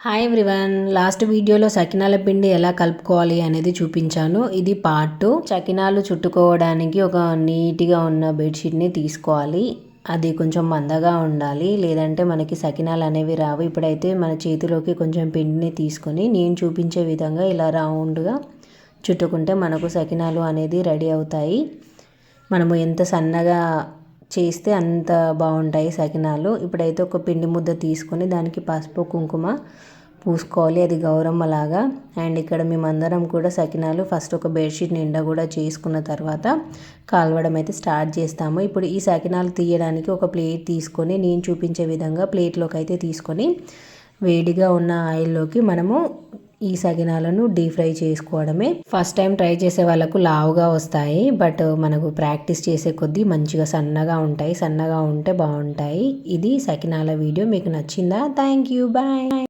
Hi everyone, last వీడియోలో సకినాల పిండి ఎలా కలుపుకోవాలి అనేది చూపించాను. ఇది పార్ట్ 2. సకినాలు చుట్టుకోవడానికి ఒక నీట్గా ఉన్న బెడ్షీట్ని తీసుకోవాలి. అది కొంచెం మందగా ఉండాలి, లేదంటే మనకి సకినాలు అనేవి రావు. ఇప్పుడైతే మన చేతిలోకి కొంచెం పిండిని తీసుకొని నేను చూపించే విధంగా ఇలా రౌండ్గా చుట్టుకుంటే మనకు సకినాలు అనేది రెడీ అవుతాయి. మనము ఎంత సన్నగా చేస్తే అంత బాగుంటాయి సకినాలు. ఇప్పుడైతే ఒక పిండి ముద్ద తీసుకొని దానికి పసుపు కుంకుమ పూసుకోవాలి, అది గౌరమ్మలాగా. అండ్ ఇక్కడ మేమందరం కూడా సకినాలు ఫస్ట్ ఒక బెడ్షీట్ నిండా కూడా చేసుకున్న తర్వాత కాలవడం అయితే స్టార్ట్ చేస్తాము. ఇప్పుడు ఈ సకినాలు తీయడానికి ఒక ప్లేట్ తీసుకొని నేను చూపించే విధంగా ప్లేట్లోకి అయితే తీసుకొని వేడిగా ఉన్న ఆయిల్లోకి మనము ఈ సకినాలను డీప్ ఫ్రై చేసుకోవడమే. ఫస్ట్ టైం ట్రై చేసే వాళ్ళకు లావుగా వస్తాయి, బట్ మనకు ప్రాక్టీస్ చేసే కొద్దీ మంచిగా సన్నగా ఉంటాయి. సన్నగా ఉంటే బాగుంటాయి. ఇది సకినాల వీడియో మీకు నచ్చిందా? Thank you, bye.